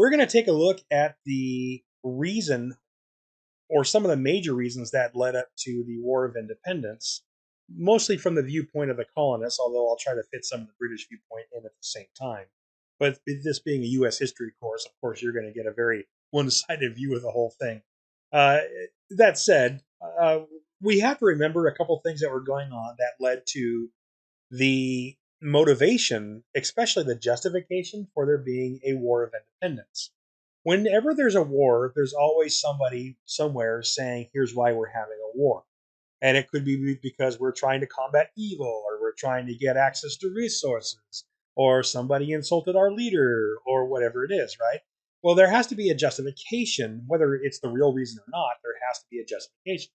we're going to take a look at the reason or some of the major reasons that led up to the War of Independence, mostly from the viewpoint of the colonists, although I'll try to fit some of the British viewpoint in at the same time. But this being a U.S. history course, of course, you're going to get a very one sided view of the whole thing. Uh, that said, we have to remember a couple things that were going on that led to the motivation, especially the justification for there being a war of independence. Whenever there's a war, there's always somebody somewhere saying, here's why we're having a war. And it could be because we're trying to combat evil, or we're trying to get access to resources, or somebody insulted our leader, or whatever it is, right? Well, there has to be a justification, whether it's the real reason or not, there has to be a justification.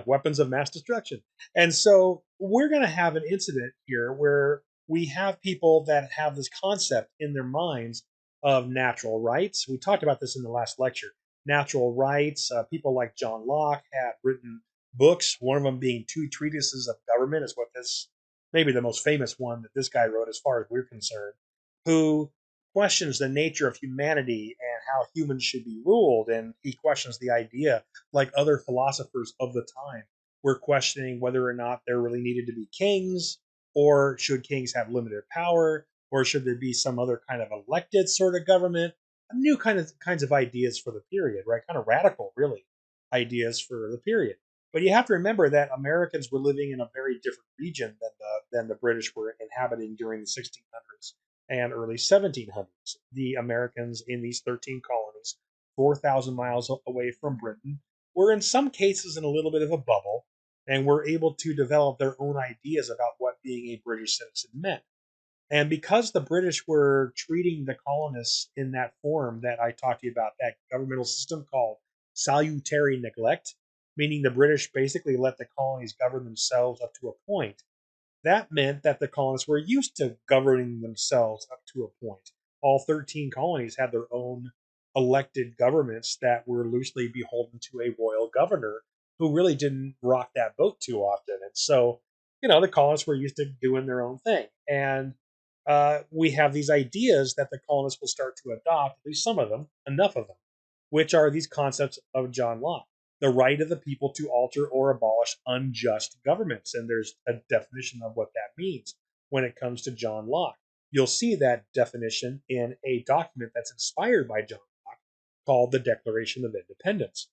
Weapons of mass destruction. And so we're going to have an incident here where we have people that have this concept in their minds of natural rights. We talked about this in the last lecture. Natural rights. People like John Locke had written books, one of them being Two Treatises of Government, is what this, maybe the most famous one that this guy wrote as far as we're concerned, who questions the nature of humanity and how humans should be ruled. And he questions the idea, like other philosophers of the time, were questioning whether or not there really needed to be kings, or should kings have limited power, or should there be some other kind of elected sort of government. New kinds of ideas for the period, right? Kind of radical, really, ideas for the period. But you have to remember that Americans were living in a very different region than the British were inhabiting during the 1600s and early 1700s. The Americans in these 13 colonies, 4,000 miles away from Britain, were in some cases in a little bit of a bubble and were able to develop their own ideas about what being a British citizen meant. And because the British were treating the colonists in that form that I talked to you about, that governmental system called salutary neglect, meaning the British basically let the colonies govern themselves up to a point, that meant that the colonists were used to governing themselves up to a point. All 13 colonies had their own elected governments that were loosely beholden to a royal governor who really didn't rock that boat too often. And so, the colonists were used to doing their own thing. And we have these ideas that the colonists will start to adopt, at least some of them, enough of them, which are these concepts of John Locke: the right of the people to alter or abolish unjust governments. And there's a definition of what that means when it comes to John Locke. You'll see that definition in a document that's inspired by John Locke called the Declaration of Independence.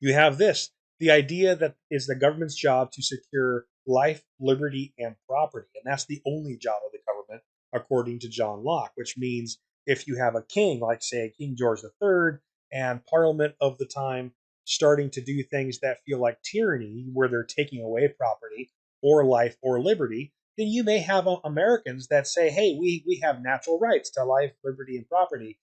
You have this: the idea that it's the government's job to secure life, liberty, and property. And that's the only job of the government, according to John Locke, which means if you have a king, like, say, King George III, and Parliament of the time starting to do things that feel like tyranny, where they're taking away property or life or liberty, then you may have Americans that say, hey, we have natural rights to life, liberty, and property.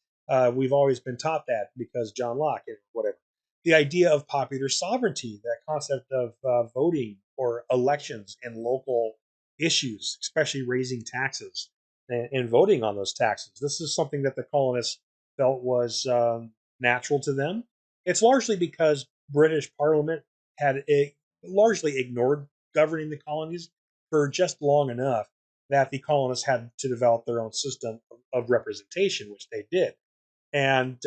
We've always been taught that because John Locke and whatever. The idea of popular sovereignty, that concept of voting or elections and local issues, especially raising taxes and voting on those taxes. This is something that the colonists felt was natural to them. It's largely because British Parliament had largely ignored governing the colonies for just long enough that the colonists had to develop their own system of representation, which they did. And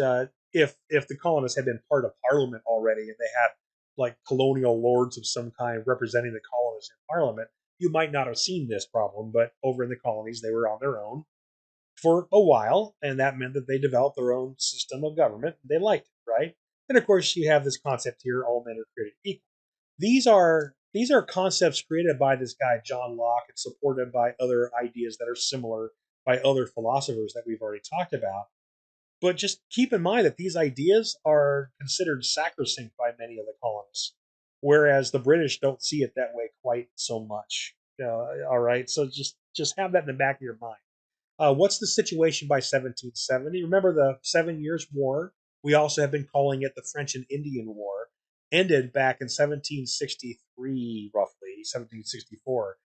if the colonists had been part of Parliament already and they had like colonial lords of some kind representing the colonists in Parliament, you might not have seen this problem. But over in the colonies, they were on their own for a while, and that meant that they developed their own system of government. They liked it, right? And of course, you have this concept here: all men are created equal. These are concepts created by this guy John Locke and supported by other ideas that are similar by other philosophers that we've already talked about. But just keep in mind that these ideas are considered sacrosanct by many of the colonists, whereas the British don't see it that way quite so much. All right, so just have that in the back of your mind. What's the situation by 1770? Remember the 7 Years' War? We also have been calling it the French and Indian War. Ended back in 1763, roughly 1764,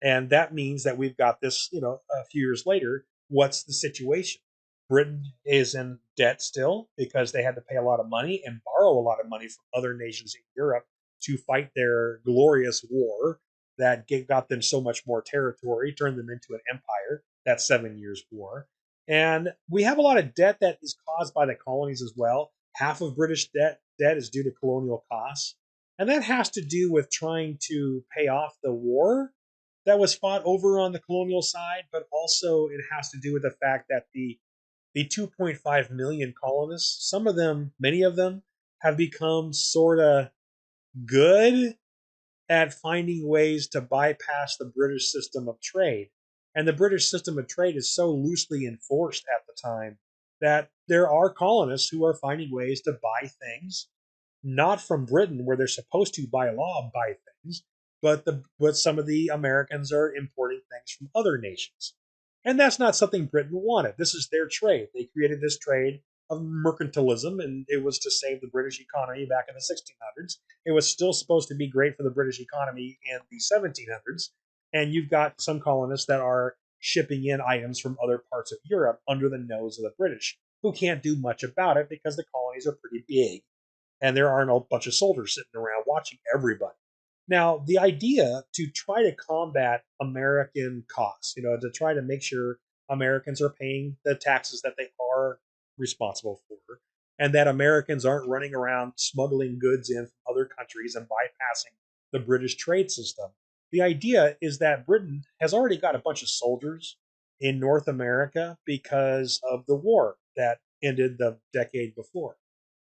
and that means that we've got this. A few years later, what's the situation? Britain is in debt still because they had to pay a lot of money and borrow a lot of money from other nations in Europe to fight their glorious war that got them so much more territory, turned them into an empire. That 7 Years' War. And we have a lot of debt that is caused by the colonies as well. Half of British debt is due to colonial costs. And that has to do with trying to pay off the war that was fought over on the colonial side, but also it has to do with the fact that the 2.5 million colonists, some of them, many of them, have become sort of good at finding ways to bypass the British system of trade. And the British system of trade is so loosely enforced at the time that there are colonists who are finding ways to buy things, not from Britain, where they're supposed to, by law, buy things, but some of the Americans are importing things from other nations. And that's not something Britain wanted. This is their trade. They created this trade of mercantilism, and it was to save the British economy back in the 1600s. It was still supposed to be great for the British economy in the 1700s. And you've got some colonists that are shipping in items from other parts of Europe under the nose of the British, who can't do much about it because the colonies are pretty big and there aren't a bunch of soldiers sitting around watching everybody. Now, the idea to try to combat American costs, to try to make sure Americans are paying the taxes that they are responsible for, and that Americans aren't running around smuggling goods in from other countries and bypassing the British trade system. The idea is that Britain has already got a bunch of soldiers in North America because of the war that ended the decade before.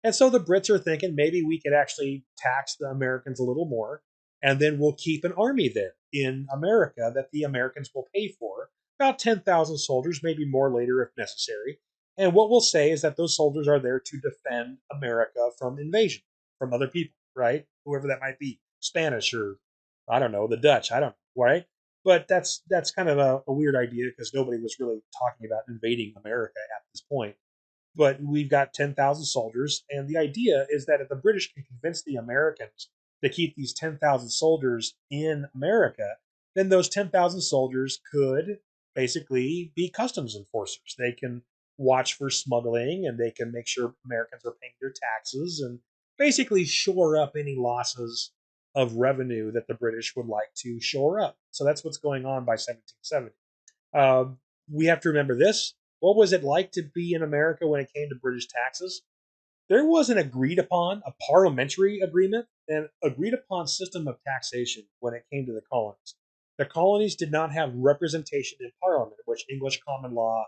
And so the Brits are thinking maybe we could actually tax the Americans a little more, and then we'll keep an army there in America that the Americans will pay for, about 10,000 soldiers, maybe more later if necessary. And what we'll say is that those soldiers are there to defend America from invasion from other people, right? Whoever that might be, Spanish or I don't know, the Dutch, I don't know, right? But that's kind of a weird idea because nobody was really talking about invading America at this point, but we've got 10,000 soldiers. And the idea is that if the British can convince the Americans to keep these 10,000 soldiers in America, then those 10,000 soldiers could basically be customs enforcers. They can watch for smuggling and they can make sure Americans are paying their taxes and basically shore up any losses of revenue that the British would like to shore up. So that's what's going on by 1770. Um, we have to remember this. What was it like to be in America when it came to British taxes? There was an agreed upon, a parliamentary agreement, and agreed upon system of taxation when it came to the colonies. The colonies did not have representation in Parliament, which English common law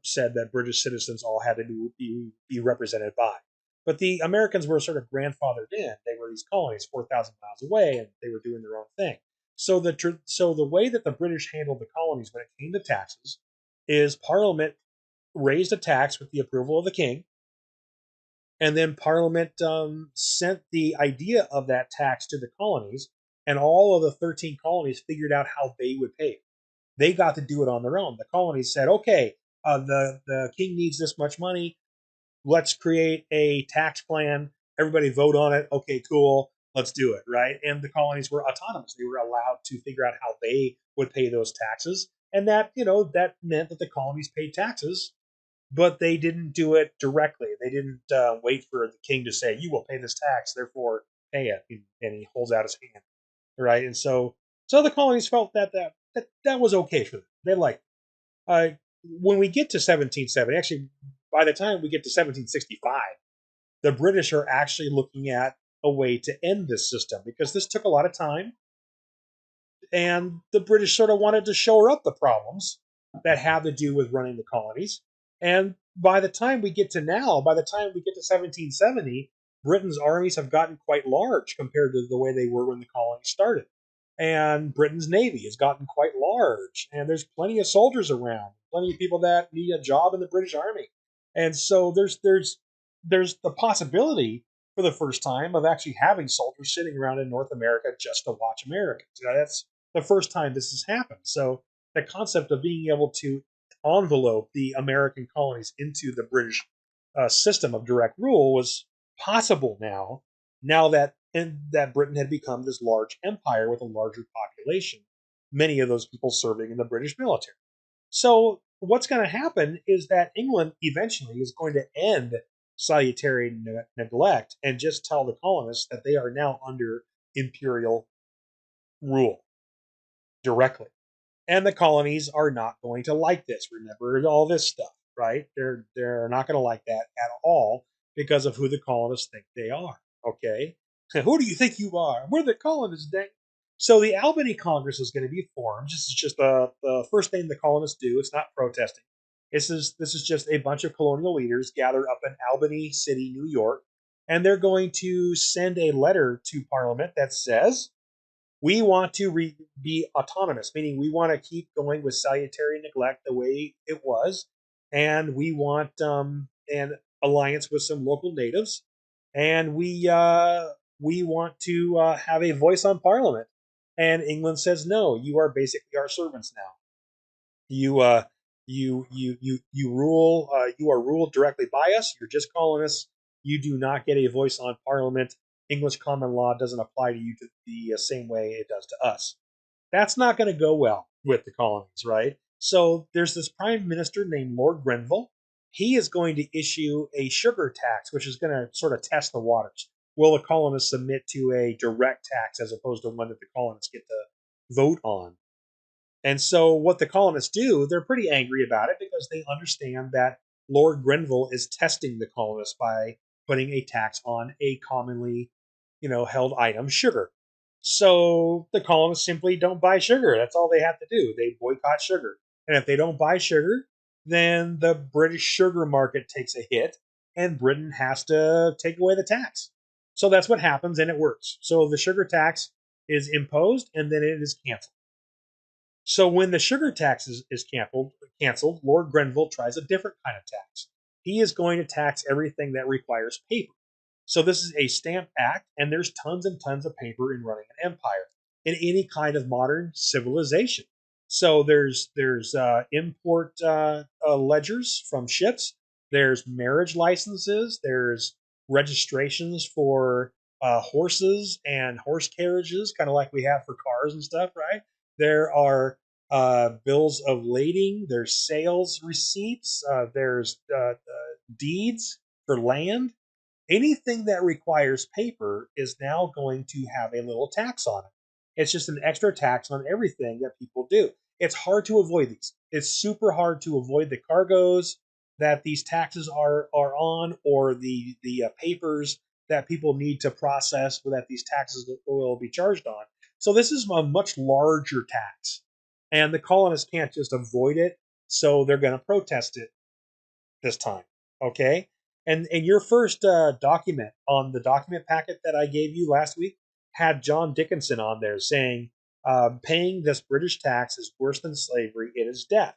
said that British citizens all had to be represented by. But the Americans were sort of grandfathered in. They were these colonies 4,000 miles away, and they were doing their own thing. So the way that the British handled the colonies when it came to taxes is Parliament raised a tax with the approval of the king, and then Parliament sent the idea of that tax to the colonies, and all of the 13 colonies figured out how they would pay it. They got to do it on their own. The colonies said, "Okay, the king needs this much money. Let's create a tax plan. Everybody vote on it. Okay, cool. Let's do it." Right? And the colonies were autonomous. They were allowed to figure out how they would pay those taxes, and that meant that the colonies paid taxes, but they didn't do it directly. They didn't wait for the king to say, "You will pay this tax, therefore pay it," and he holds out his hand, right? And so the colonies felt that was okay for them. They liked it. When we get to 1770, actually, by the time we get to 1765, the British are actually looking at a way to end this system because this took a lot of time, and the British sort of wanted to shore up the problems that have to do with running the colonies. And by the time we get to 1770, Britain's armies have gotten quite large compared to the way they were when the colonies started. And Britain's navy has gotten quite large, and there's plenty of soldiers around, plenty of people that need a job in the British Army. And so there's the possibility for the first time of actually having soldiers sitting around in North America just to watch Americans. That's the first time this has happened. So the concept of being able to envelope the American colonies into the British system of direct rule was possible now that Britain had become this large empire with a larger population, many of those people serving in the British military. So what's going to happen is that England eventually is going to end salutary neglect and just tell the colonists that they are now under imperial rule directly. And the colonies are not going to like this. Remember all this stuff, right? They're not going to like that at all because of who the colonists think they are. Okay, who do you think you are? We're the colonists, dang. So the Albany Congress is going to be formed. This is just the first thing the colonists do. It's not protesting. This is just a bunch of colonial leaders gathered up in Albany City, New York, and they're going to send a letter to Parliament that says we want to be autonomous, meaning we want to keep going with salutary neglect the way it was, and we want an alliance with some local natives, and we want to have a voice on Parliament. And England says no. You are basically our servants now. You you rule. You are ruled directly by us. You're just colonists. You do not get a voice on Parliament. English common law doesn't apply to you to the same way it does to us. That's not going to go well with the colonies, right? So there's this prime minister named Lord Grenville. He is going to issue a sugar tax, which is going to sort of test the waters. Will the colonists submit to a direct tax as opposed to one that the colonists get to vote on? And so what the colonists do, they're pretty angry about it because they understand that Lord Grenville is testing the colonists by putting a tax on a commonly, held item, sugar. So the colonists simply don't buy sugar. That's all they have to do. They boycott sugar. And if they don't buy sugar, then the British sugar market takes a hit and Britain has to take away the tax. So that's what happens and it works. So the sugar tax is imposed and then it is canceled. So when the sugar tax is canceled, Lord Grenville tries a different kind of tax. He is going to tax everything that requires paper. So this is a stamp act, and there's tons and tons of paper in running an empire in any kind of modern civilization. So there's import ledgers from ships. There's marriage licenses. There's registrations for horses and horse carriages, kind of like we have for cars and stuff, right? There are bills of lading. There's sales receipts. There's deeds for land. Anything that requires paper is now going to have a little tax on it. It's just an extra tax on everything that people do. It's hard to avoid these. It's super hard to avoid the cargoes that these taxes are on, or the papers that people need to process, or that these taxes will be charged on. So this is a much larger tax, and the colonists can't just avoid it. So they're going to protest it this time. Okay, and your first document on the document packet that I gave you last week had John Dickinson on there saying paying this British tax is worse than slavery; it is death,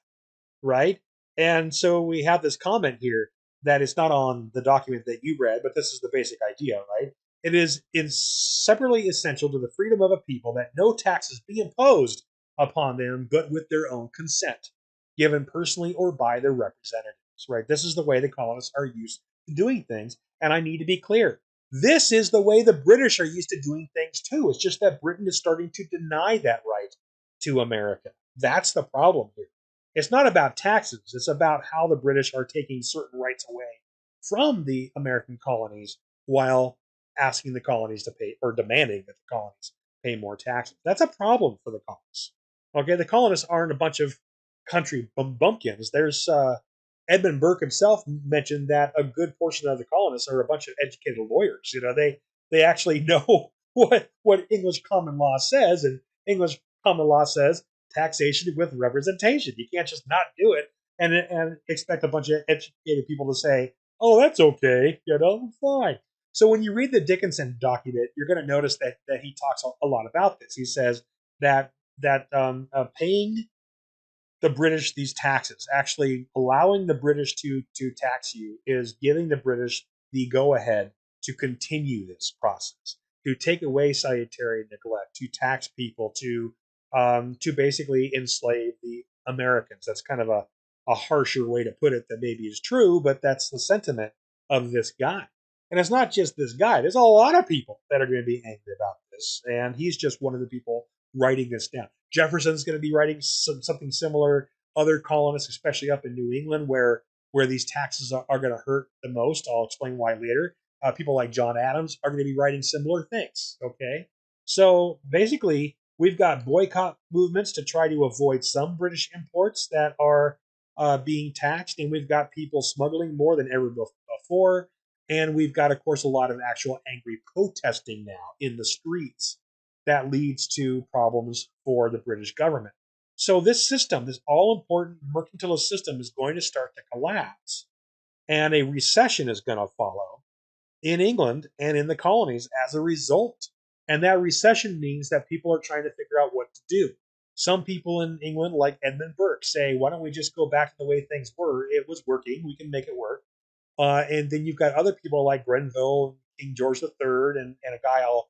right? And so we have this comment here that is not on the document that you read, but this is the basic idea, right? It is separately essential to the freedom of a people that no taxes be imposed upon them but with their own consent, given personally or by their representatives, right? This is the way the colonists are used to doing things. And I need to be clear. This is the way the British are used to doing things too. It's just that Britain is starting to deny that right to America. That's the problem here. It's not about taxes. It's about how the British are taking certain rights away from the American colonies while asking the colonies to pay, or demanding that the colonies pay more taxes. That's a problem for the colonists. Okay, the colonists aren't a bunch of country bumpkins. There's Edmund Burke himself mentioned that a good portion of the colonists are a bunch of educated lawyers. They actually know what English common law says, and English common law says taxation with representation. You can't just not do it and expect a bunch of educated people to say, "Oh, that's okay," fine. So when you read the Dickinson document, you're going to notice that he talks a lot about this. He says that paying the British these taxes, actually allowing the British to tax you, is giving the British the go ahead to continue this process, to take away salutary neglect, to tax people, to basically enslave the Americans. That's kind of a harsher way to put it that maybe is true, but that's the sentiment of this guy. And it's not just this guy. There's a lot of people that are going to be angry about this, and he's just one of the people writing this down. Jefferson's going to be writing something similar. Other colonists, especially up in New England, where these taxes are going to hurt the most. I'll explain why later. People like John Adams are going to be writing similar things. Okay, so basically, We've got boycott movements to try to avoid some British imports that are being taxed, and we've got people smuggling more than ever before. And we've got, of course, a lot of actual angry protesting now in the streets that leads to problems for the British government. So this system, this all-important mercantilist system, is going to start to collapse, and a recession is going to follow in England and in the colonies as a result. And that recession means that people are trying to figure out what to do. Some people in England, like Edmund Burke, say, why don't we just go back to the way things were? It was working. We can make it work. And then you've got other people like Grenville, King George III, and a guy I'll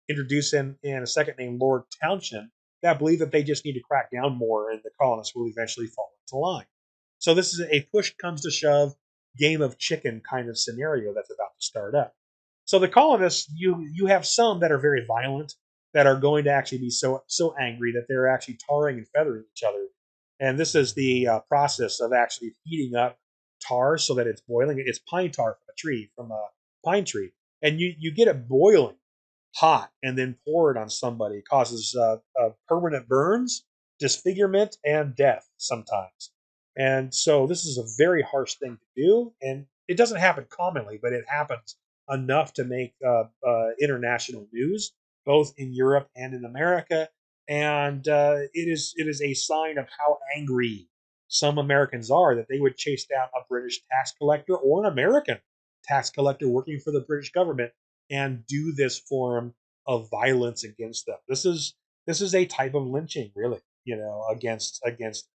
introduce in a second named Lord Townshend that believe that they just need to crack down more and the colonists will eventually fall into line. So this is a push comes to shove game of chicken kind of scenario that's about to start up. So the colonists, you have some that are very violent, that are going to actually be so angry that they're actually tarring and feathering each other. And this is the process of actually heating up tar so that it's boiling. It's pine tar from a tree, from a pine tree, and you get it boiling hot and then pour it on somebody. It causes permanent burns, disfigurement, and death sometimes. And so this is a very harsh thing to do, and it doesn't happen commonly, but it happens enough to make international news, both in Europe and in America. And it is a sign of how angry some Americans are that they would chase down a British tax collector or an American tax collector working for the British government and do this form of violence against them. This is a type of lynching, really, against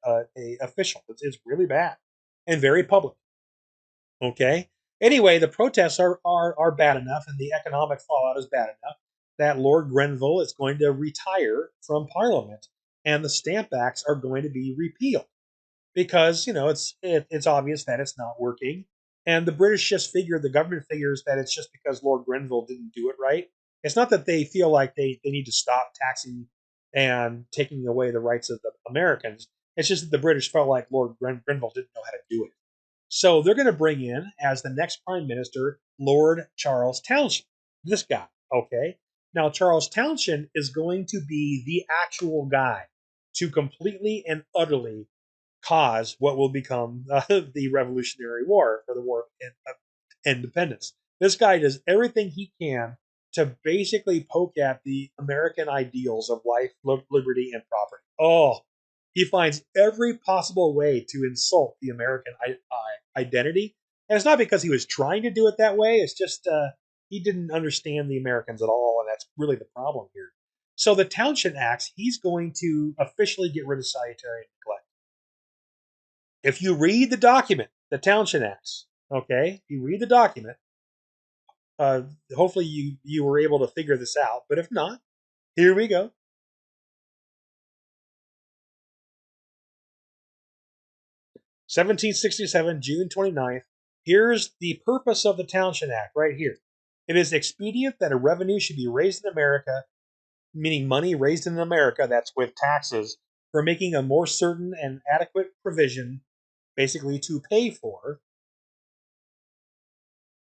a official. It's really bad and very public. Okay. Anyway, the protests are bad enough, and the economic fallout is bad enough that Lord Grenville is going to retire from Parliament, and the Stamp Acts are going to be repealed because it's obvious that it's not working, and the British just figure the government figures that it's just because Lord Grenville didn't do it right. It's not that they feel like they need to stop taxing and taking away the rights of the Americans. It's just that the British felt like Lord Grenville didn't know how to do it. So they're going to bring in as the next prime minister Lord Charles Townshend. This guy, okay? Now Charles Townshend is going to be the actual guy to completely and utterly cause what will become the Revolutionary War, or the War of Independence. This guy does everything he can to basically poke at the American ideals of life, liberty, and property. Oh, he finds every possible way to insult the American identity. And it's not because he was trying to do it that way, it's just he didn't understand the Americans at all, and that's really the problem here. So the Townshend Acts, he's going to officially get rid of salutary neglect. If you read the document, the Townshend Acts, okay, if you read the document, hopefully you were able to figure this out. But if not, here we go. 1767, June 29th. Here's the purpose of the Townshend Act right here. It is expedient that a revenue should be raised in America, meaning money raised in America, that's with taxes, for making a more certain and adequate provision, basically to pay for,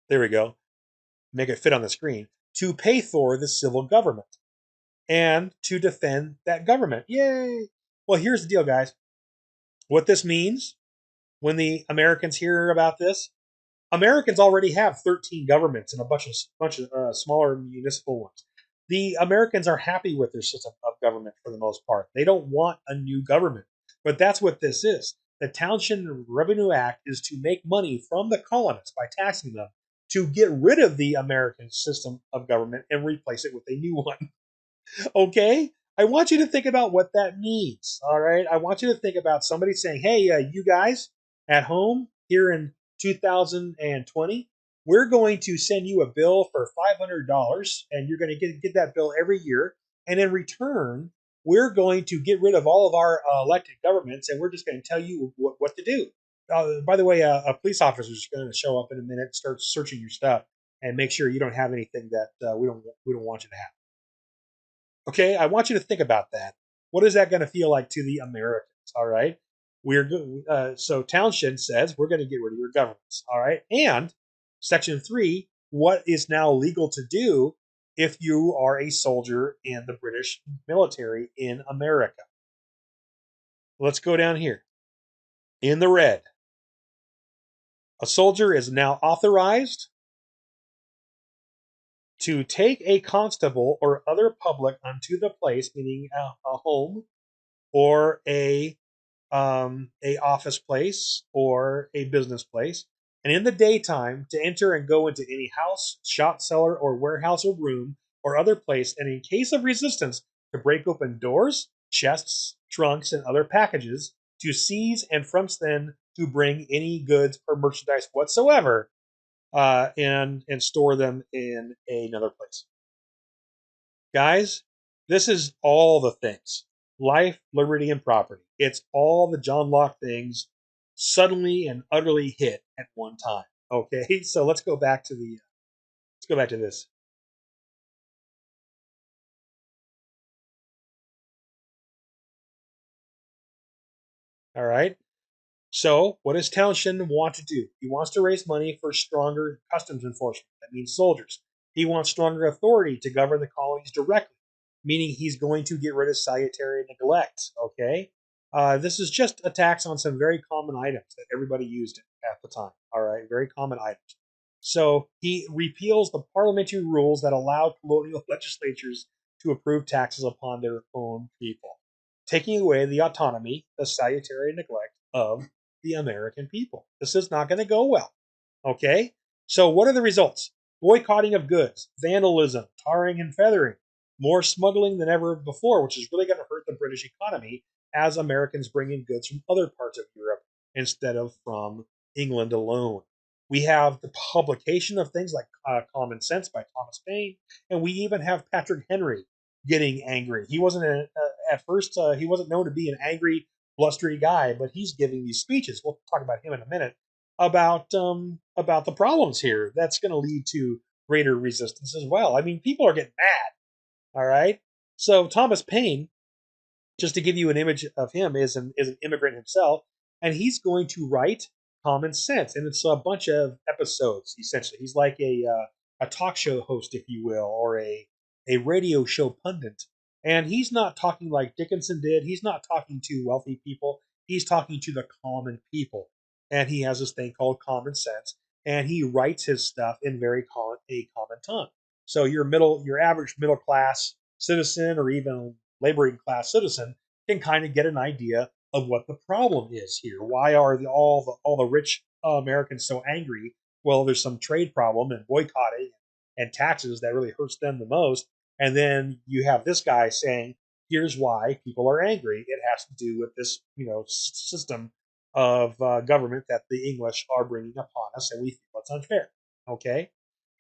there we go, make it fit on the screen, to pay for the civil government and to defend that government. Yay! Well, here's the deal, guys. What this means when the Americans hear about this, Americans already have 13 governments and a bunch of smaller municipal ones. The Americans are happy with their system of government for the most part. They don't want a new government. But that's what this is. The Townshend Revenue Act is to make money from the colonists by taxing them to get rid of the American system of government and replace it with a new one. Okay? I want you to think about what that means. All right? I want you to think about somebody saying, hey, you guys at home here in 2020, we're going to send you a bill for $500, and you're going to get that bill every year. And in return, we're going to get rid of all of our elected governments, and we're just going to tell you what to do. By the way, a police officer is going to show up in a minute, start searching your stuff, and make sure you don't have anything that we don't want you to have. Okay, I want you to think about that. What is that going to feel like to the Americans? All right, so Townshend says we're going to get rid of your governments. All right, and Section 3, what is now legal to do if you are a soldier in the British military in America. Let's go down here. In the red, a soldier is now authorized to take a constable or other public unto the place, meaning a home or a office place or a business place, and in the daytime to enter and go into any house, shop, cellar, or warehouse or room or other place, and in case of resistance, to break open doors, chests, trunks, and other packages, to seize and from then to bring any goods or merchandise whatsoever, and store them in another place. Guys, this is all the things: life, liberty, and property. It's all the John Locke things suddenly and utterly hit at one time. Okay, so let's go back to this. All right. So, what does Townshend want to do? He wants to raise money for stronger customs enforcement. That means soldiers. He wants stronger authority to govern the colonies directly, meaning he's going to get rid of salutary neglect. Okay? This is just a tax on some very common items that everybody used at the time. All right? Very common items. So, he repeals the parliamentary rules that allowed colonial legislatures to approve taxes upon their own people, taking away the autonomy, the salutary neglect of the American people. This is not going to go well. Okay? So, what are the results? Boycotting of goods, vandalism, tarring and feathering, more smuggling than ever before, which is really going to hurt the British economy as Americans bring in goods from other parts of Europe instead of from England alone. We have the publication of things like Common Sense by Thomas Paine, and we even have Patrick Henry getting angry. He wasn't at first. He wasn't known to be an angry, blustery guy, but he's giving these speeches. We'll talk about him in a minute about the problems here. That's going to lead to greater resistance as well. I mean, people are getting mad. All right. So Thomas Paine, just to give you an image of him, is an immigrant himself, and he's going to write Common Sense, and it's a bunch of episodes. Essentially, he's like a talk show host, if you will, or a radio show pundit. And he's not talking like Dickinson did. He's not talking to wealthy people. He's talking to the common people, and he has this thing called Common Sense, and he writes his stuff in a common tongue. So your average middle class citizen, or even laboring class citizen, can kind of get an idea of what the problem is here. Why are all the rich Americans so angry? Well, there's some trade problem and boycotting and taxes that really hurts them the most. And then you have this guy saying, "Here's why people are angry. It has to do with this, system of government that the English are bringing upon us, and we feel it's unfair." Okay,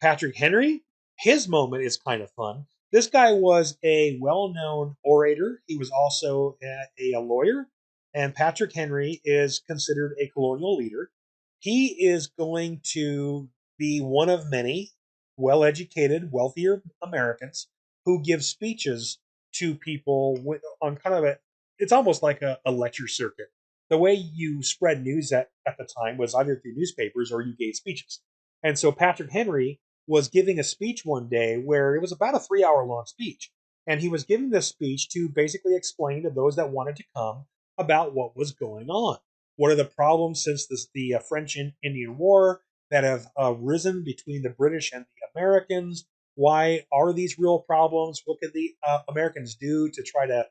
Patrick Henry, his moment is kind of fun. This guy was a well-known orator. He was also a lawyer, and Patrick Henry is considered a colonial leader. He is going to be one of many well-educated, wealthier Americans who give speeches to people on kind of it's almost like a lecture circuit. The way you spread news at the time was either through newspapers or you gave speeches. And so Patrick Henry was giving a speech one day where it was about a 3 hour long speech. And he was giving this speech to basically explain to those that wanted to come about what was going on. What are the problems since the French Indian War that have risen between the British and the Americans? Why are these real problems? What could the Americans do to try to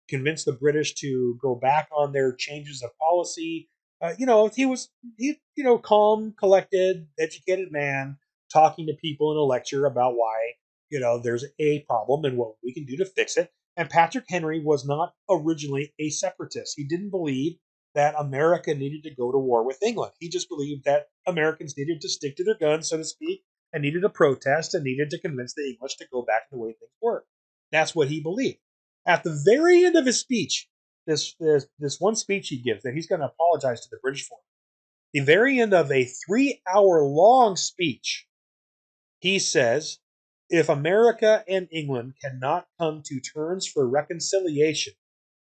convince the British to go back on their changes of policy? Calm, collected, educated man talking to people in a lecture about why there's a problem and what we can do to fix it. And Patrick Henry was not originally a separatist. He didn't believe that America needed to go to war with England. He just believed that Americans needed to stick to their guns, so to speak, and needed to protest and needed to convince the English to go back to the way things were. That's what he believed. At the very end of his speech, this one speech he gives that he's going to apologize to the British for, the very end of a 3 hour long speech, he says, if America and England cannot come to terms for reconciliation,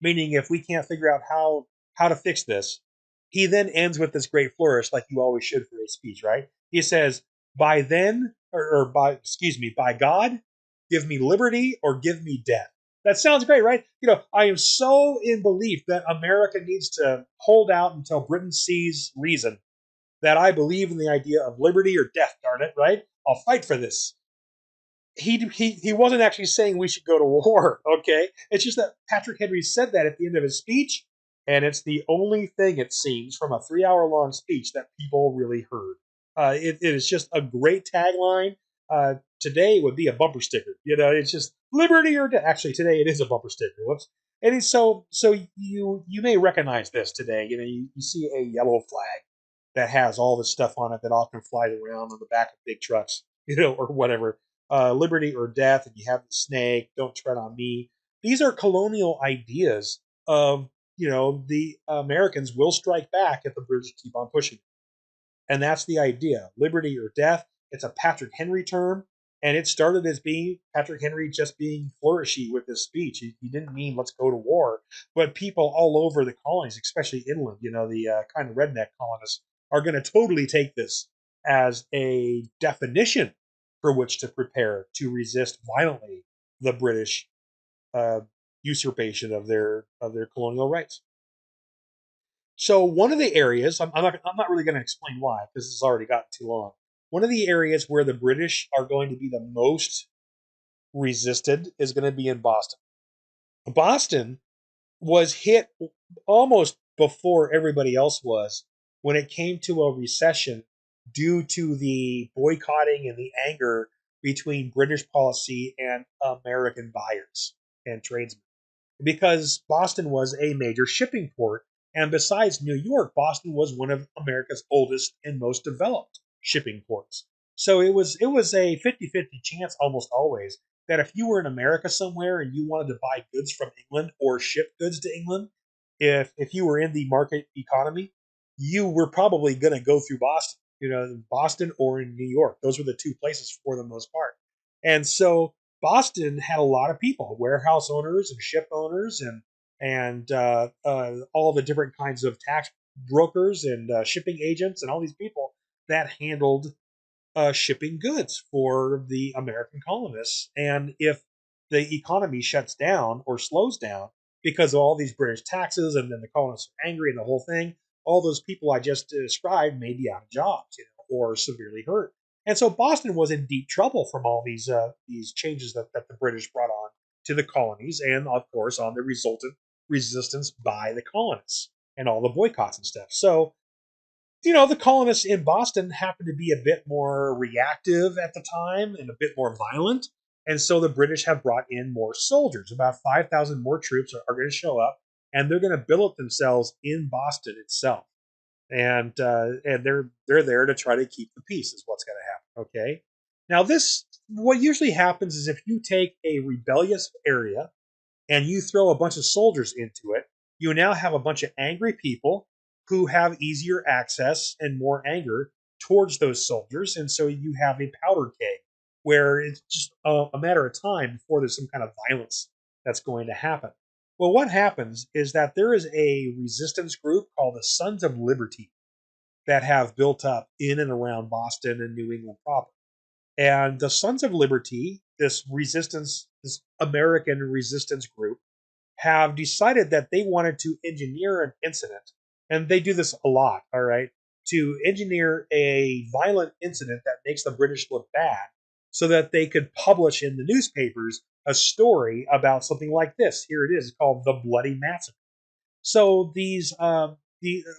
meaning if we can't figure out how to fix this, he then ends with this great flourish, like you always should for a speech, right? He says, by then, or by, excuse me, by God, Give me liberty or give me death. That sounds great, right? I am so in belief that America needs to hold out until Britain sees reason that I believe in the idea of liberty or death, darn it, right? I'll fight for this. He wasn't actually saying we should go to war, okay? It's just that Patrick Henry said that at the end of his speech, and it's the only thing, it seems, from a 3 hour long speech that people really heard. It is just a great tagline. Today would be a bumper sticker. It's just liberty or death. Actually, today it is a bumper sticker. Whoops. And it's so you may recognize this today. You see a yellow flag that has all this stuff on it that often flies around on the back of big trucks, or whatever. Liberty or death, and you have the snake, don't tread on me. These are colonial ideas of, the Americans will strike back if the British keep on pushing. And that's the idea, liberty or death. It's a Patrick Henry term, and it started as being Patrick Henry just being flourishy with this speech. He didn't mean let's go to war, but people all over the colonies, especially inland, the kind of redneck colonists, are going to totally take this as a definition for which to prepare to resist violently the British uh, usurpation of their colonial rights. So one of the areas, I'm not really going to explain why because this has already gotten too long. One of the areas where the British are going to be the most resisted is going to be in Boston. Boston was hit almost before everybody else was when it came to a recession due to the boycotting and the anger between British policy and American buyers and tradesmen. Because Boston was a major shipping port, and besides New York, Boston was one of America's oldest and most developed shipping ports. So it was a 50-50 chance almost always that if you were in America somewhere and you wanted to buy goods from England or ship goods to England, if you were in the market economy, you were probably going to go through Boston, Boston or in New York. Those were the two places for the most part. And so Boston had a lot of people, warehouse owners and ship owners, and all the different kinds of tax brokers and shipping agents and all these people that handled shipping goods for the American colonists. And if the economy shuts down or slows down because of all these British taxes, and then the colonists are angry and the whole thing, all those people I just described may be out of jobs, or severely hurt. And so Boston was in deep trouble from all these changes that the British brought on to the colonies, and of course on the resultant resistance by the colonists and all the boycotts and stuff. So the colonists in Boston happened to be a bit more reactive at the time and a bit more violent. And so the British have brought in more soldiers. About 5,000 more troops are going to show up, and they're going to billet themselves in Boston itself. And they're there to try to keep the peace, is what's going to happen. Okay. Now, what usually happens is if you take a rebellious area and you throw a bunch of soldiers into it, you now have a bunch of angry people who have easier access and more anger towards those soldiers. And so you have a powder keg where it's just a matter of time before there's some kind of violence that's going to happen. Well, what happens is that there is a resistance group called the Sons of Liberty that have built up in and around Boston and New England proper. And the Sons of Liberty, this American resistance group, have decided that they wanted to engineer an incident, and they do this a lot, all right, to engineer a violent incident that makes the British look bad so that they could publish in the newspapers a story about something like this. Here it is, called the Bloody Massacre. So the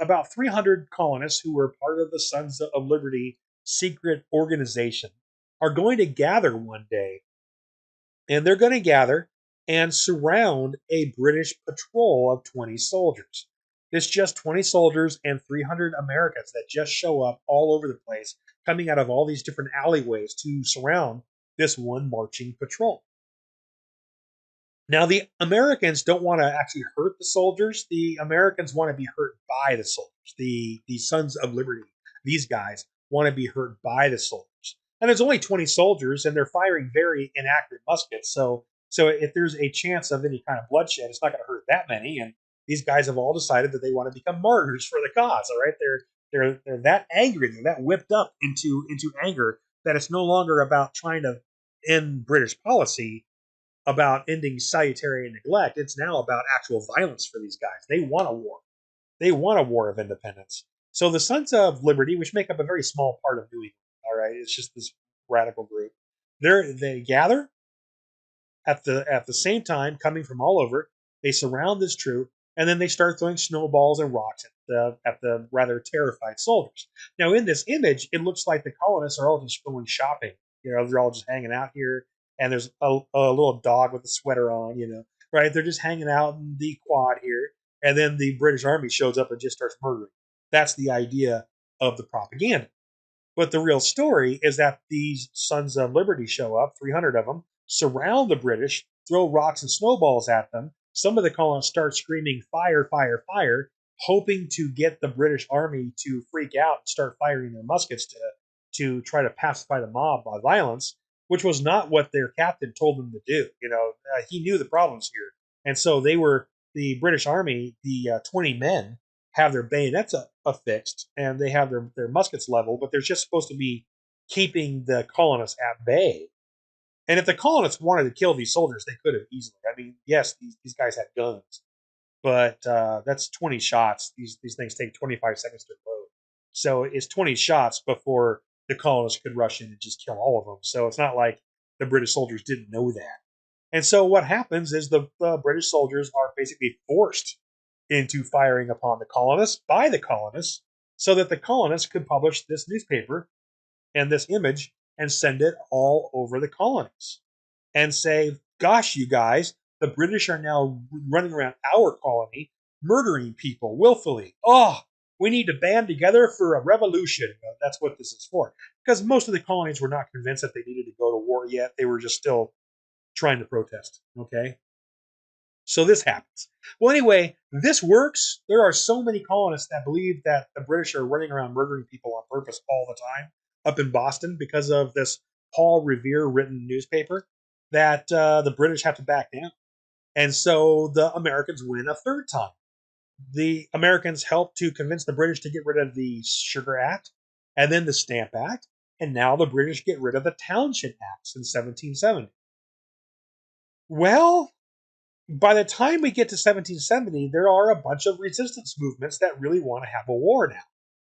about 300 colonists who were part of the Sons of Liberty secret organization are going to gather one day, and they're going to gather and surround a British patrol of 20 soldiers. It's just 20 soldiers and 300 Americans that just show up all over the place, coming out of all these different alleyways to surround this one marching patrol. Now, the Americans don't want to actually hurt the soldiers. The Americans want to be hurt by the soldiers. The Sons of Liberty, these guys, want to be hurt by the soldiers. And there's only 20 soldiers, and they're firing very inaccurate muskets. So if there's a chance of any kind of bloodshed, it's not going to hurt that many. And these guys have all decided that they want to become martyrs for the cause. All right, they're that angry, they're that whipped up into anger that it's no longer about trying to in British policy about ending salutary neglect. It's now about actual violence for these guys. They want a war. They want a war of independence. So the Sons of Liberty, which make up a very small part of New England, all right, it's just this radical group. They gather at the same time, coming from all over. They surround this troop, and then they start throwing snowballs and rocks at the rather terrified soldiers. Now, in this image, it looks like the colonists are all just going shopping. They're all just hanging out here, and there's a little dog with a sweater on. Right? They're just hanging out in the quad here, and then the British Army shows up and just starts murdering. That's the idea of the propaganda. But the real story is that these Sons of Liberty show up, 300 of them, surround the British, throw rocks and snowballs at them. Some of the colonists start screaming, fire, fire, fire, hoping to get the British Army to freak out and start firing their muskets to try to pacify the mob by violence, which was not what their captain told them to do. He knew the problems here. And so the British Army, the 20 men, have their bayonets affixed and they have their muskets leveled, but they're just supposed to be keeping the colonists at bay. And if the colonists wanted to kill these soldiers, they could have easily. I mean, yes, these guys had guns, but that's 20 shots. These things take 25 seconds to load. So it's 20 shots before the colonists could rush in and just kill all of them. So it's not like the British soldiers didn't know that. And so what happens is the British soldiers are basically forced into firing upon the colonists by the colonists so that the colonists could publish this newspaper and this image and send it all over the colonies and say, gosh, you guys, the British are now running around our colony, murdering people willfully. Oh, we need to band together for a revolution. That's what this is for. Because most of the colonies were not convinced that they needed to go to war yet. They were just still trying to protest. Okay? So this happens. Well, anyway, this works. There are so many colonists that believe that the British are running around murdering people on purpose all the time up in Boston because of this Paul Revere written newspaper that the British have to back down. And so the Americans win a third time. The Americans help to convince the British to get rid of the Sugar Act and then the Stamp Act. And now the British get rid of the Townshend Acts in 1770. Well, by the time we get to 1770, there are a bunch of resistance movements that really want to have a war now.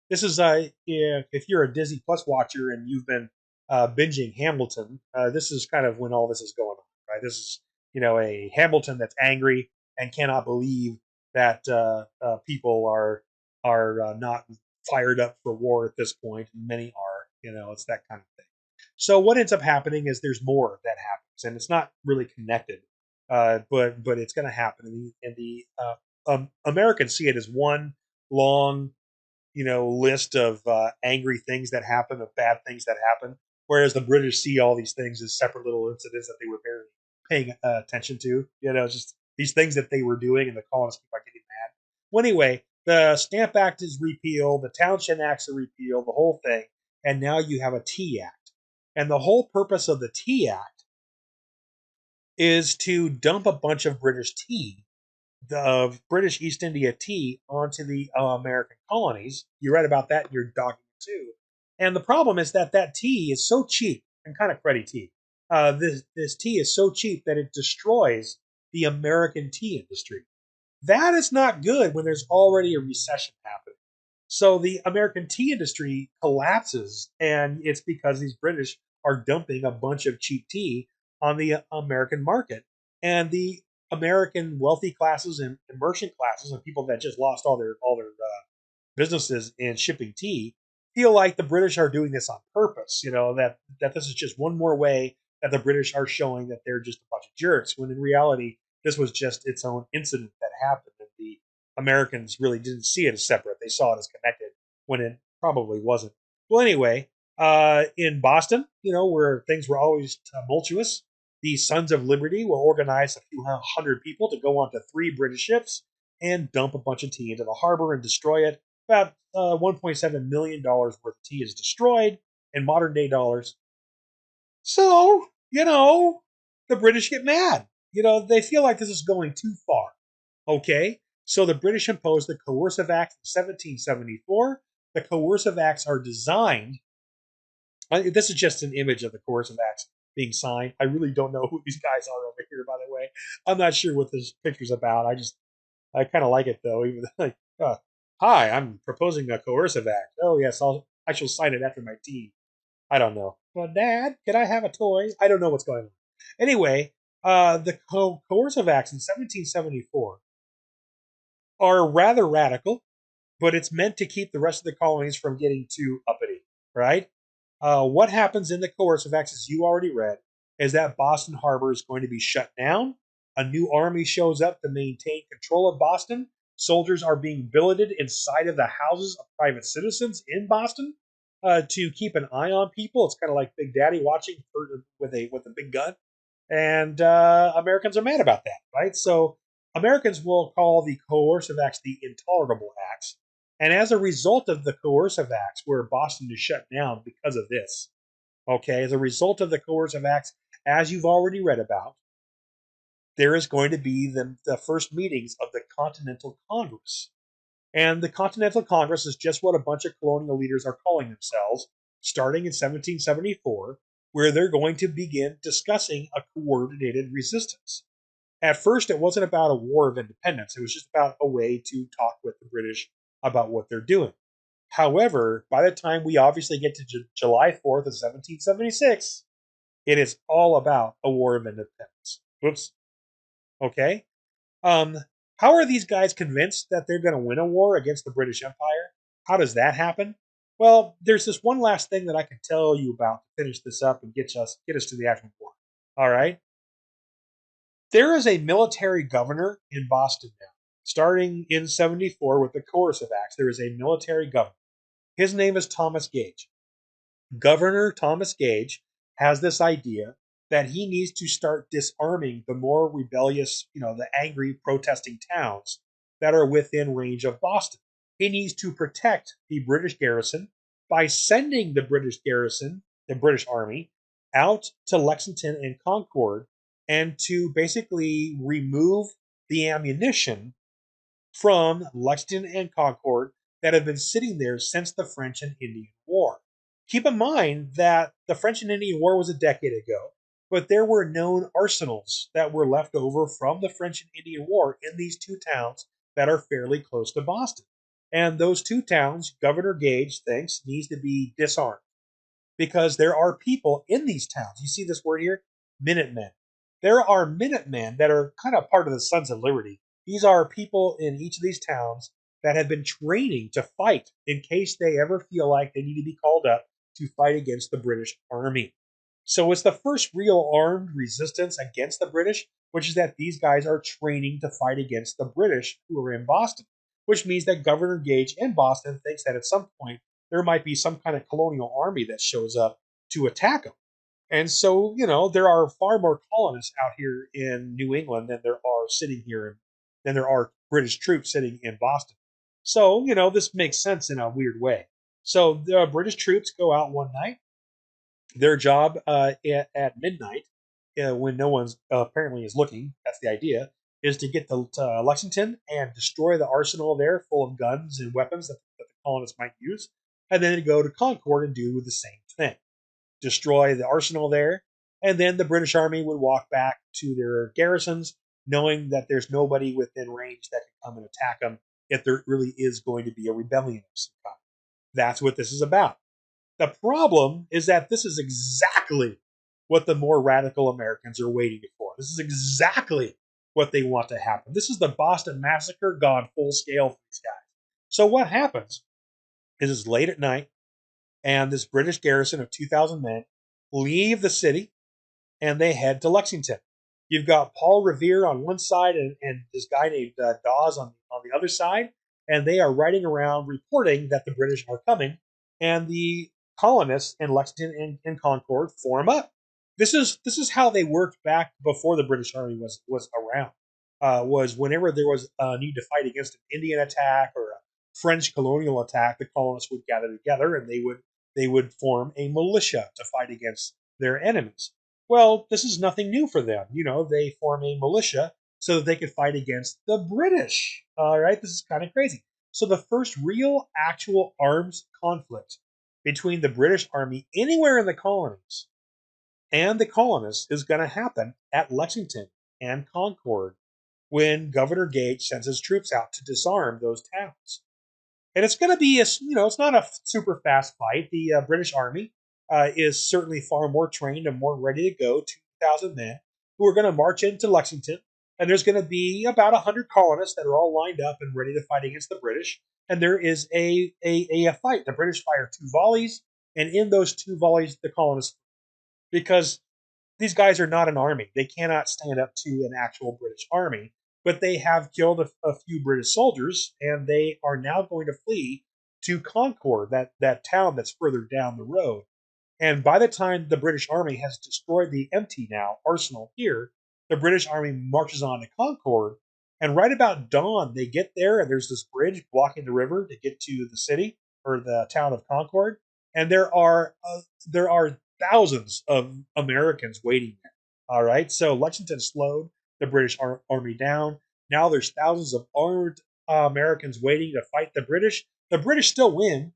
This is if you're a Disney Plus watcher and you've been binging Hamilton, this is kind of when all this is going on, right? This is a Hamilton that's angry and cannot believe that people are not fired up for war at this point, and many are. It's that kind of thing. So what ends up happening is there's more that happens, and it's not really connected, but it's going to happen. And the Americans see it as one long list of angry things that happen, of bad things that happen, whereas the British see all these things as separate little incidents that they were barely paying attention to. Just these things that they were doing, and the colonists keep on getting mad. Well, anyway, the Stamp Act is repealed, the Townshend Acts are repealed, the whole thing, and now you have a Tea Act. And the whole purpose of the Tea Act is to dump a bunch of British tea, the British East India tea, onto the American colonies. You read about that in your document too. And the problem is that tea is so cheap, and kind of cruddy tea. This tea is so cheap that it destroys the American tea industry. That is not good when there's already a recession happening. So the American tea industry collapses, and it's because these British are dumping a bunch of cheap tea on the American market. And the American wealthy classes and merchant classes and people that just lost all their businesses in shipping tea feel like the British are doing this on purpose. That this is just one more way that the British are showing that they're just a bunch of jerks. When in reality, this was just its own incident that happened, and the Americans really didn't see it as separate. They saw it as connected when it probably wasn't. Well, anyway, in Boston, where things were always tumultuous, the Sons of Liberty will organize a few hundred people to go onto 3 British ships and dump a bunch of tea into the harbor and destroy it. About $1.7 million worth of tea is destroyed in modern day dollars. So, the British get mad. They feel like this is going too far. Okay? So the British imposed the Coercive Act of 1774. The Coercive Acts are designed. This is just an image of the Coercive Acts. being signed. I really don't know who these guys are over here, by the way. I'm not sure what this picture's about. I kind of like it though. Even like, hi, I'm proposing a coercive act. Oh yes, I shall sign it after my tea. I don't know. Well, Dad, can I have a toy? I don't know what's going on. Anyway, the coercive acts in 1774 are rather radical, but it's meant to keep the rest of the colonies from getting too uppity, right? What happens in the coercive acts, as you already read, is that Boston Harbor is going to be shut down. A new army shows up to maintain control of Boston. Soldiers are being billeted inside of the houses of private citizens in Boston to keep an eye on people. It's kind of like Big Daddy watching with a big gun, and Americans are mad about that, right? So Americans will call the coercive acts the intolerable acts, and as a result of the coercive acts, where Boston is shut down because of this, okay, as a result of the coercive acts, as you've already read about, there is going to be the first meetings of the Continental Congress. And the Continental Congress is just what a bunch of colonial leaders are calling themselves, starting in 1774, where they're going to begin discussing a coordinated resistance. At first, it wasn't about a war of independence, it was just about a way to talk with the British about what they're doing. However, by the time we obviously get to July 4th of 1776, it is all about a war of independence. Whoops. Okay. Um, how are these guys convinced that they're going to win a war against the British Empire? How does that happen? Well, there's this one last thing that I can tell you about to finish this up and get us to the actual war. All right. There is a military governor in Boston now. Starting in 74 with the coercive acts, there is a military governor. His name is Thomas Gage. Governor Thomas Gage has this idea that he needs to start disarming the more rebellious, the angry protesting towns that are within range of Boston. He needs to protect the British garrison by sending the British garrison, the British army, out to Lexington and Concord and to basically remove the ammunition from Lexington and Concord that have been sitting there since the French and Indian War. Keep in mind that the French and Indian War was a decade ago, but there were known arsenals that were left over from the French and Indian War in these two towns that are fairly close to Boston. And those two towns, Governor Gage thinks, needs to be disarmed because there are people in these towns. You see this word here? Minutemen. There are Minutemen that are kind of part of the Sons of Liberty. These are people in each of these towns that have been training to fight in case they ever feel like they need to be called up to fight against the British Army. So it's the first real armed resistance against the British, which is that these guys are training to fight against the British who are in Boston, which means that Governor Gage in Boston thinks that at some point there might be some kind of colonial army that shows up to attack them. And so, there are far more colonists out here in New England than there are sitting here, than there are British troops sitting in Boston. So, this makes sense in a weird way. So the British troops go out one night. Their job at midnight, when no one's apparently is looking, that's the idea, is to get to Lexington and destroy the arsenal there full of guns and weapons that the colonists might use, and then go to Concord and do the same thing. Destroy the arsenal there, and then the British Army would walk back to their garrisons, knowing that there's nobody within range that can come and attack them if there really is going to be a rebellion of some kind. That's what this is about. The problem is that this is exactly what the more radical Americans are waiting for. This is exactly what they want to happen. This is the Boston Massacre gone full scale for these guys. So what happens is it's late at night, and this British garrison of 2,000 men leave the city, and they head to Lexington. You've got Paul Revere on one side and this guy named Dawes on the other side, and they are riding around reporting that the British are coming, and the colonists in Lexington and Concord form up. This is how they worked back before the British Army was around. Was whenever there was a need to fight against an Indian attack or a French colonial attack, the colonists would gather together and they would form a militia to fight against their enemies. Well, this is nothing new for them. They form a militia so that they could fight against the British. All right, this is kind of crazy. So the first real actual arms conflict between the British Army anywhere in the colonies and the colonists is going to happen at Lexington and Concord when Governor Gage sends his troops out to disarm those towns. And it's going to be it's not a super fast fight. The British Army is certainly far more trained and more ready to go. 2,000 men who are going to march into Lexington, and there's going to be about 100 colonists that are all lined up and ready to fight against the British. And there is a fight. The British fire 2 volleys, and in those 2 volleys, the colonists, because these guys are not an army. They cannot stand up to an actual British army, but they have killed a few British soldiers, and they are now going to flee to Concord, that town that's further down the road. And by the time the British army has destroyed the empty now arsenal here, the British army marches on to Concord. And right about dawn, they get there, and there's this bridge blocking the river to get to the city or the town of Concord. And there are thousands of Americans waiting there. All right, so Lexington slowed the British army down. Now there's thousands of armed Americans waiting to fight the British. The British still win,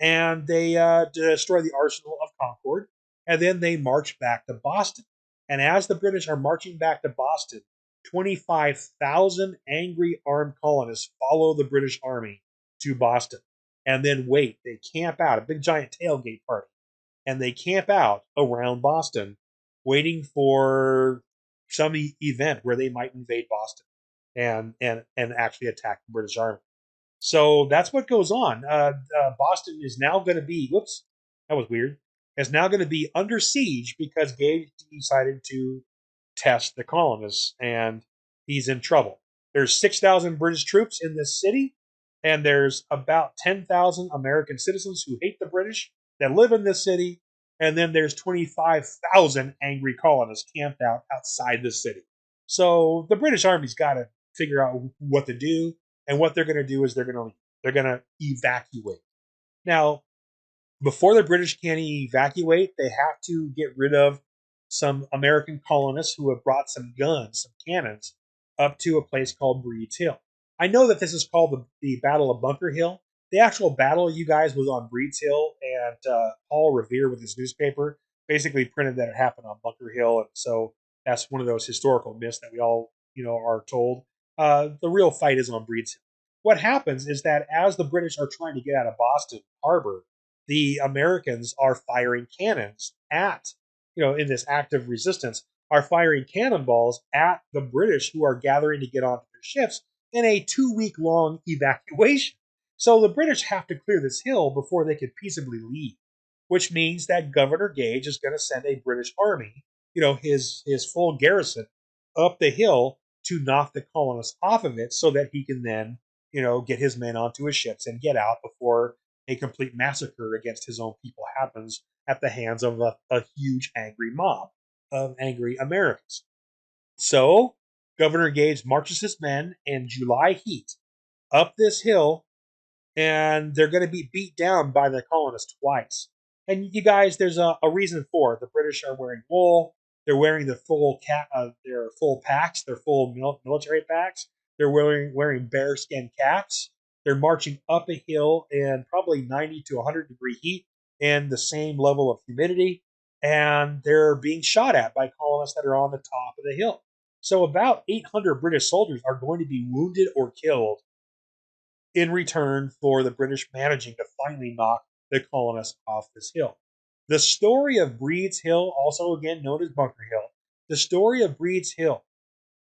and they destroy the arsenal of Concord, and then they march back to Boston. And as the British are marching back to Boston, 25,000 angry armed colonists follow the British army to Boston and then wait. They camp out, a big giant tailgate party, and they camp out around Boston waiting for some event where they might invade Boston and actually attack the British army. So that's what goes on. Boston is now going to be, whoops, that was weird, is now going to be under siege because Gage decided to test the colonists, and he's in trouble. There's 6,000 British troops in this city, and there's about 10,000 American citizens who hate the British that live in this city, and then there's 25,000 angry colonists camped out outside the city. So the British Army's got to figure out what to do, and what they're going to do is they're going to evacuate. Now, before the British can evacuate, they have to get rid of some American colonists who have brought some guns, some cannons, up to a place called Breed's Hill. I know that this is called the Battle of Bunker Hill. The actual battle, you guys, was on Breed's Hill, and Paul Revere, with his newspaper, basically printed that it happened on Bunker Hill, and so that's one of those historical myths that we all, are told. The real fight is on Breed's Hill. What happens is that as the British are trying to get out of Boston Harbor, the Americans are firing cannons at, in this act of resistance, are firing cannonballs at the British who are gathering to get onto their ships in a 2-week long evacuation. So the British have to clear this hill before they can peaceably leave, which means that Governor Gage is going to send a British army, his full garrison, up the hill to knock the colonists off of it so that he can then, get his men onto his ships and get out before a complete massacre against his own people happens at the hands of a huge angry mob of angry Americans. So Governor Gage marches his men in July heat up this hill, and they're going to be beat down by the colonists twice. And you guys, there's a reason for it. The British are wearing wool. They're wearing their full packs, their full military packs. They're wearing bearskin caps. They're marching up a hill in probably 90 to 100-degree heat and the same level of humidity, and they're being shot at by colonists that are on the top of the hill. So about 800 British soldiers are going to be wounded or killed in return for the British managing to finally knock the colonists off this hill. The story of Breed's Hill, also again known as Bunker Hill, the story of Breed's Hill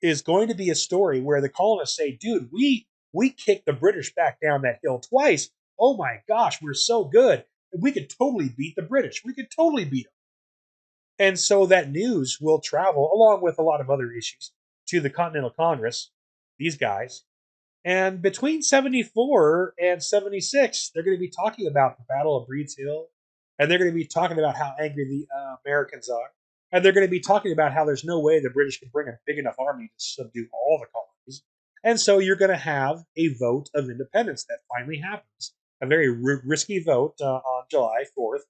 is going to be a story where the colonists say, dude, we kicked the British back down that hill twice. Oh my gosh, we're so good. We could totally beat the British. We could totally beat them. And so that news will travel, along with a lot of other issues, to the Continental Congress, these guys. And between 74 and 76, they're going to be talking about the Battle of Breed's Hill, and they're going to be talking about how angry the Americans are, and they're going to be talking about how there's no way the British can bring a big enough army to subdue all the colonies. And so you're going to have a vote of independence that finally happens, a very risky vote on July 4th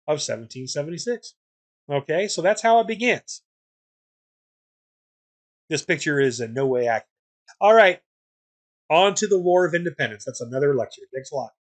of 1776. Okay, so that's how it begins. This picture is in no way accurate. All right, on to the War of Independence. That's another lecture. Thanks a lot.